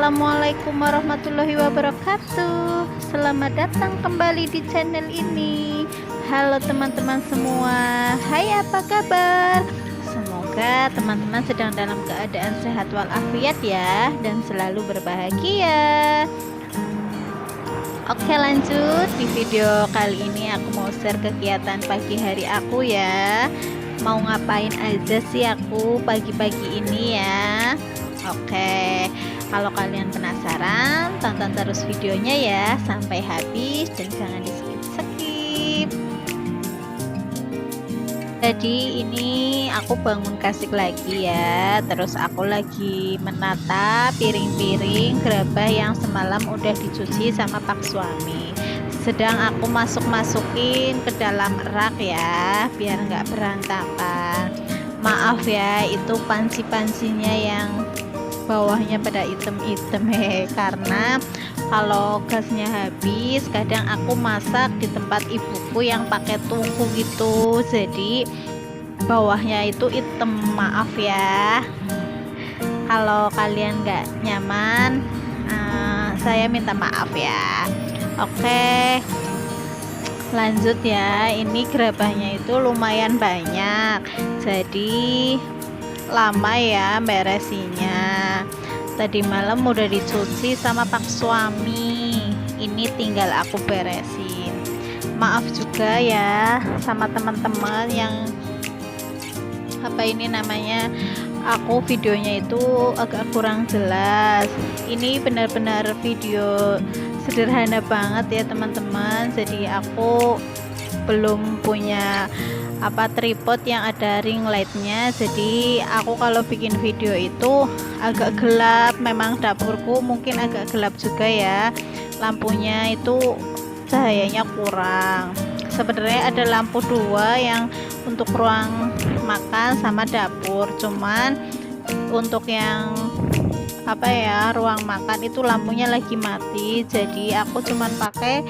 Assalamualaikum warahmatullahi wabarakatuh. Selamat datang kembali di channel ini. Halo teman-teman semua. Hai, apa kabar? Semoga teman-teman sedang dalam keadaan sehat walafiat ya, dan selalu berbahagia. Oke, lanjut. Di video kali ini aku mau share kegiatan pagi hari aku ya. Mau ngapain aja sih aku pagi-pagi ini ya. Oke, kalau kalian penasaran, tonton terus videonya ya sampai habis dan jangan di skip-skip. Jadi ini aku bangun kasih lagi ya. Terus aku lagi menata piring-piring gerabah yang semalam udah dicuci sama pak suami. Sedang aku masukin ke dalam rak ya, biar nggak berantakan. Maaf ya, itu panci-pancinya yang bawahnya pada item-item karena kalau gasnya habis kadang aku masak di tempat ibuku yang pakai tungku gitu, jadi bawahnya itu hitam. Maaf ya kalau kalian nggak nyaman, saya minta maaf ya. Oke, lanjut ya. Ini gerabahnya itu lumayan banyak, jadi lama ya beresinya. Tadi malam udah dicuci sama pak suami, ini tinggal aku beresin. Maaf juga ya sama teman-teman yang ini namanya, aku videonya itu agak kurang jelas. Ini benar-benar video sederhana banget ya teman-teman. Jadi aku belum punya tripod yang ada ring lightnya, jadi aku kalau bikin video itu agak gelap. Memang dapurku mungkin agak gelap juga ya, lampunya itu cahayanya kurang. Sebenarnya ada lampu dua yang untuk ruang makan sama dapur, cuman untuk yang ruang makan itu lampunya lagi mati, jadi aku cuman pakai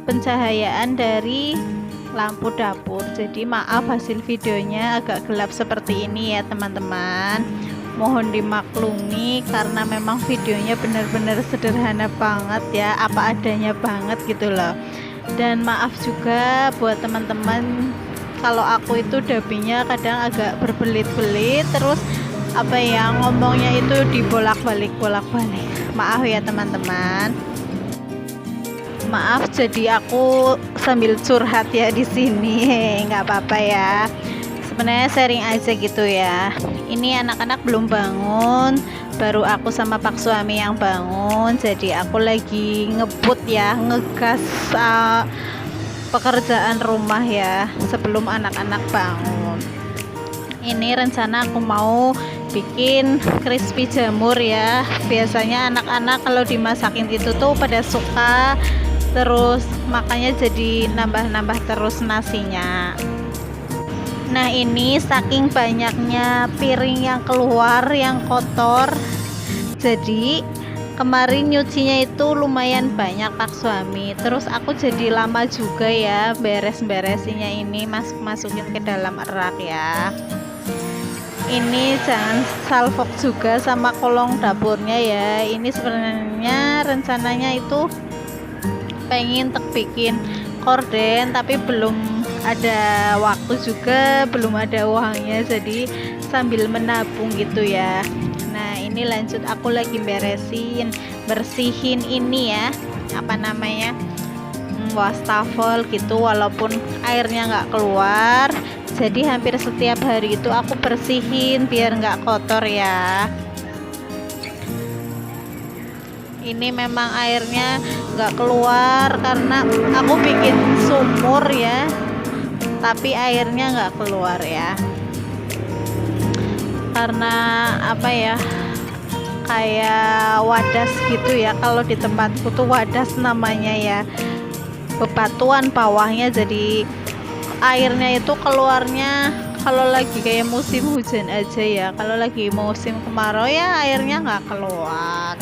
pencahayaan dari lampu dapur. Jadi maaf hasil videonya agak gelap seperti ini ya teman-teman, mohon dimaklumi karena memang videonya benar-benar sederhana banget ya, apa adanya banget gitu loh. Dan maaf juga buat teman-teman kalau aku itu dubbingnya kadang agak berbelit-belit, terus ngomongnya itu dibolak-balik. Maaf ya teman-teman. Maaf, jadi aku sambil curhat ya di sini. Nggak apa-apa ya, sebenarnya sharing aja gitu ya. Ini anak-anak belum bangun, baru aku sama pak suami yang bangun, jadi aku lagi ngebut ya, ngegas pekerjaan rumah ya sebelum anak-anak bangun. Ini rencana aku mau bikin crispy jamur ya. Biasanya anak-anak kalau dimasakin itu tuh pada suka, terus makanya jadi nambah-nambah terus nasinya. Nah, ini saking banyaknya piring yang keluar yang kotor, jadi kemarin nyucinya itu lumayan banyak pak suami. Terus aku jadi lama juga ya beres-beresinya, ini masukin ke dalam rak ya. Ini jangan salfok juga sama kolong dapurnya ya. Ini sebenarnya rencananya itu pengen bikin korden, tapi belum ada waktu juga, belum ada uangnya, jadi sambil menabung gitu ya. Nah, ini lanjut aku lagi bersihin ini ya, wastafel gitu, walaupun airnya nggak keluar, jadi hampir setiap hari itu aku bersihin biar nggak kotor ya. Ini memang airnya nggak keluar karena aku bikin sumur ya, tapi airnya nggak keluar ya, karena kayak wadas gitu ya. Kalau di tempatku tuh wadas namanya ya, bebatuan bawahnya, jadi airnya itu keluarnya kalau lagi kayak musim hujan aja ya. Kalau lagi musim kemarau ya airnya nggak keluar.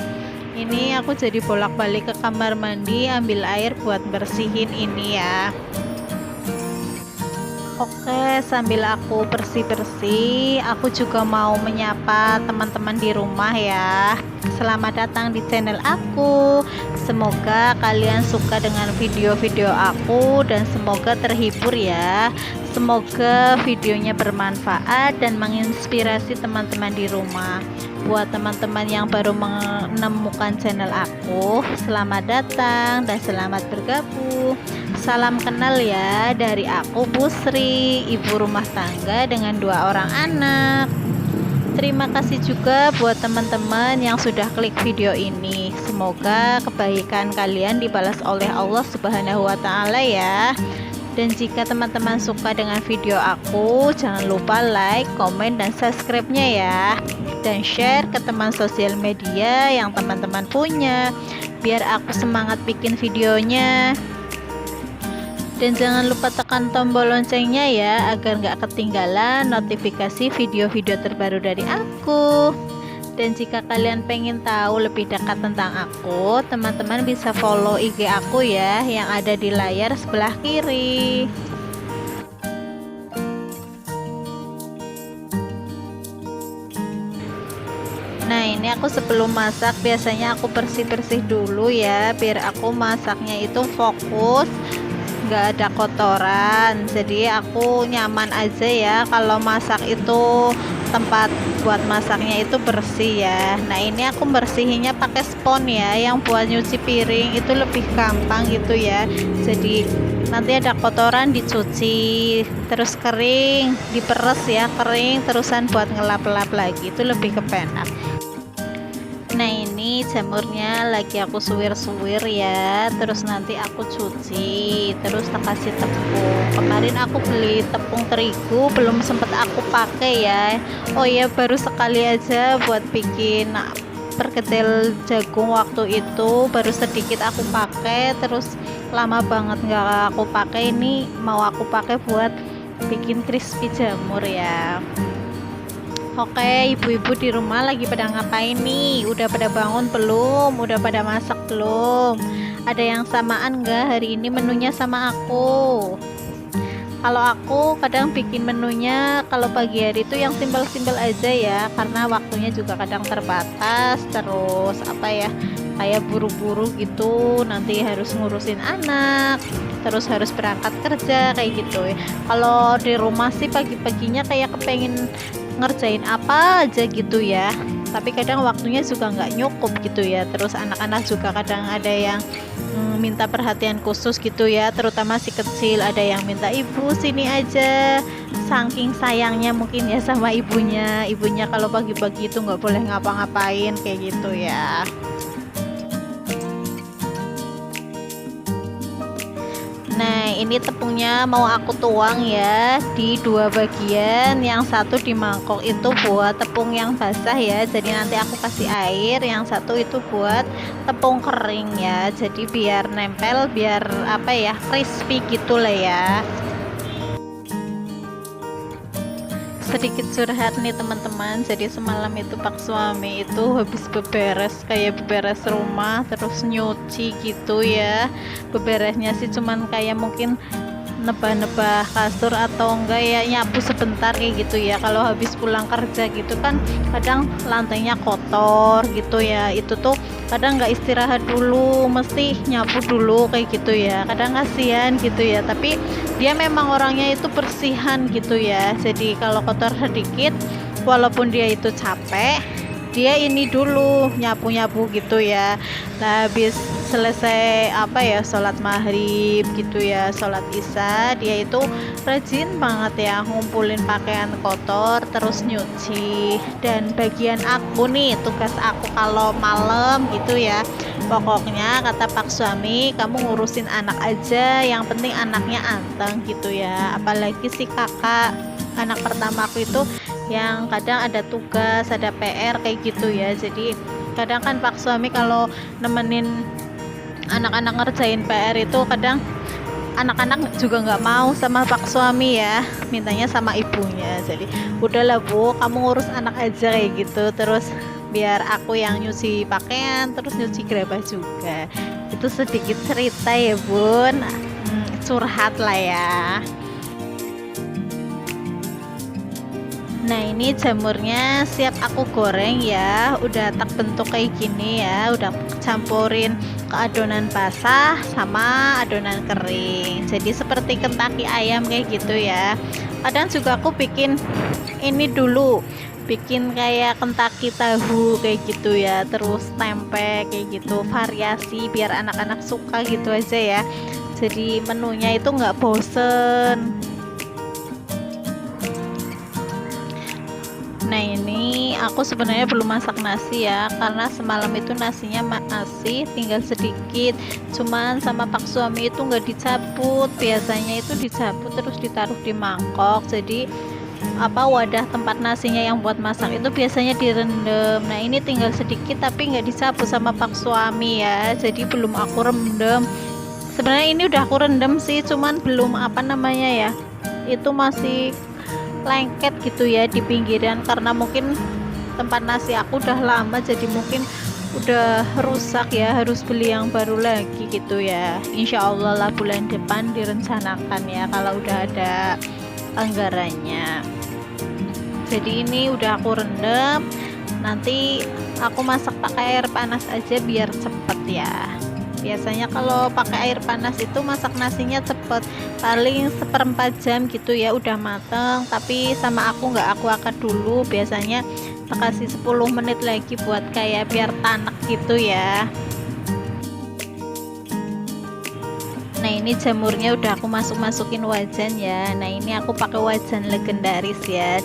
Ini aku jadi bolak-balik ke kamar mandi ambil air buat bersihin ini ya. Oke, sambil aku bersih-bersih, aku juga mau menyapa teman-teman di rumah ya. Selamat datang di channel aku. Semoga kalian suka dengan video-video aku dan semoga terhibur ya. Semoga videonya bermanfaat dan menginspirasi teman-teman di rumah. Buat teman-teman yang baru menemukan channel aku, selamat datang dan selamat bergabung. Salam kenal ya dari aku Busri, ibu rumah tangga dengan 2 orang anak. Terima kasih juga buat teman-teman yang sudah klik video ini. Semoga kebaikan kalian dibalas oleh Allah Subhanahu wa Ta'ala ya. Dan jika teman-teman suka dengan video aku, jangan lupa like, komen, dan subscribe-nya ya. Dan share ke teman sosial media yang teman-teman punya, biar aku semangat bikin videonya. Dan jangan lupa tekan tombol loncengnya ya, agar gak ketinggalan notifikasi video-video terbaru dari aku. Dan jika kalian pengen tahu lebih dekat tentang aku, teman-teman bisa follow IG aku ya, yang ada di layar sebelah kiri. Nah, ini aku sebelum masak biasanya aku bersih-bersih dulu ya, biar aku masaknya itu fokus, nggak ada kotoran. Jadi aku nyaman aja ya kalau masak itu tempat buat masaknya itu bersih ya. Nah, ini aku bersihinnya pakai spons ya, yang buat nyuci piring itu lebih gampang gitu ya. Jadi nanti ada kotoran dicuci terus kering, diperes ya, kering terusan buat ngelap-lap lagi itu lebih kepenak. Nah, ini jamurnya lagi aku suwir-suwir ya, terus nanti aku cuci, terus tak kasih tepung. Kemarin aku beli tepung terigu, belum sempet aku pakai ya. Oh ya, baru sekali aja buat bikin perkedel jagung waktu itu, baru sedikit aku pakai, terus lama banget nggak aku pakai. Ini mau aku pakai buat bikin crispy jamur ya. Oke, ibu-ibu di rumah lagi pada ngapain nih? Udah pada bangun belum? Udah pada masak belum? Ada yang samaan nggak hari ini menunya sama aku? Kalau aku kadang bikin menunya kalau pagi hari itu yang simpel-simpel aja ya, karena waktunya juga kadang terbatas, terus apa ya, kayak buru-buru gitu, nanti harus ngurusin anak, terus harus berangkat kerja kayak gitu ya. Kalau di rumah sih pagi-paginya kayak kepengen ngerjain apa aja gitu ya, tapi kadang waktunya juga nggak nyukup gitu ya. Terus anak-anak juga kadang ada yang minta perhatian khusus gitu ya, terutama si kecil, ada yang minta ibu sini aja, saking sayangnya mungkin ya sama ibunya kalau pagi-pagi itu nggak boleh ngapa-ngapain kayak gitu ya. Nah, ini tepungnya mau aku tuang ya di 2 bagian. Yang satu di mangkok itu buat tepung yang basah ya, jadi nanti aku kasih air. Yang satu itu buat tepung kering ya, jadi biar nempel, biar apa ya, crispy gitu lah ya. Sedikit curhat nih teman-teman, jadi semalam itu Pak suami itu habis beberes, kayak beberes rumah terus nyuci gitu ya. Beberesnya sih cuman kayak mungkin nebah-nebah kasur atau enggak ya, nyapu sebentar kayak gitu ya. Kalau habis pulang kerja gitu kan kadang lantainya kotor gitu ya, itu tuh kadang nggak istirahat dulu, mesti nyapu dulu kayak gitu ya. Kadang kasihan gitu ya, tapi dia memang orangnya itu bersihan gitu ya. Jadi kalau kotor sedikit, walaupun dia itu capek, dia ini dulu nyapu-nyapu gitu ya. Nah, habis selesai apa ya, sholat maghrib gitu ya, sholat isya, dia itu rajin banget ya ngumpulin pakaian kotor terus nyuci. Dan bagian aku nih, tugas aku kalau malam gitu ya, pokoknya kata Pak suami, kamu ngurusin anak aja, yang penting anaknya anteng gitu ya. Apalagi si kakak anak pertama aku itu yang kadang ada tugas, ada PR kayak gitu ya. Jadi kadang kan Pak suami kalau nemenin anak-anak ngerjain PR itu kadang anak-anak juga nggak mau sama Pak suami ya, mintanya sama ibunya. Jadi udahlah Bu, kamu ngurus anak aja kayak gitu, terus biar aku yang nyuci pakaian terus nyuci gerabah juga. Itu sedikit cerita ya Bun, curhat lah ya. Nah ini jamurnya siap aku goreng ya, udah tak bentuk kayak gini ya, udah campurin ke adonan basah sama adonan kering, jadi seperti Kentucky ayam kayak gitu ya. Kadang juga aku bikin ini dulu, bikin kayak Kentucky tahu kayak gitu ya, terus tempe kayak gitu, variasi biar anak-anak suka gitu aja ya, jadi menunya itu nggak bosen. Nah ini aku sebenarnya belum masak nasi ya, karena semalam itu nasinya masih tinggal sedikit, cuman sama Pak suami itu nggak dicabut, biasanya itu dicabut terus ditaruh di mangkok, jadi wadah tempat nasinya yang buat masak itu biasanya direndam. Nah ini tinggal sedikit tapi nggak dicabut sama Pak suami ya, jadi belum aku rendam. Sebenarnya ini udah aku rendam sih, cuman belum ya, itu masih lengket gitu ya di pinggiran, karena mungkin tempat nasi aku udah lama jadi mungkin udah rusak ya, harus beli yang baru lagi gitu ya. Insya Allah lah bulan depan direncanakan ya kalau udah ada anggarannya. Jadi ini udah aku rendam, nanti aku masak pakai air panas aja biar cepet ya. Biasanya kalau pakai air panas itu masak nasinya cepet, paling 1/4 jam gitu ya udah mateng. Tapi sama aku nggak aku angkat dulu, biasanya tak kasih 10 menit lagi buat kayak biar tanek gitu ya. Nah ini jamurnya udah aku masukin wajan ya. Nah ini aku pakai wajan legendaris ya,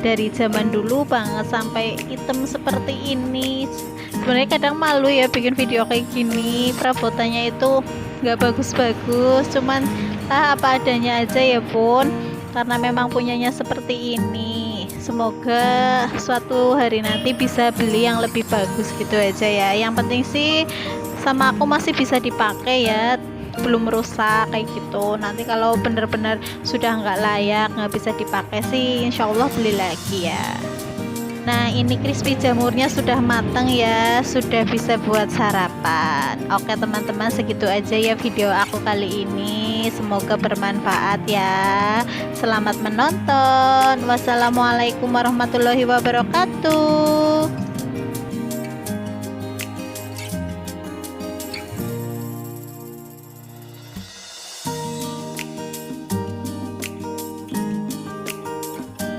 dari zaman dulu banget sampai hitam seperti ini. Sebenarnya kadang malu ya bikin video kayak gini, perabotannya itu nggak bagus-bagus, cuman apa adanya aja ya Bun, karena memang punyanya seperti ini. Semoga suatu hari nanti bisa beli yang lebih bagus gitu aja ya. Yang penting sih sama aku masih bisa dipakai ya, belum rusak kayak gitu. Nanti kalau bener-bener sudah nggak layak, nggak bisa dipakai sih, insya Allah beli lagi ya. Nah ini crispy jamurnya sudah matang ya, sudah bisa buat sarapan. Oke teman-teman, segitu aja ya video aku kali ini, semoga bermanfaat ya. Selamat menonton, wassalamualaikum warahmatullahi wabarakatuh.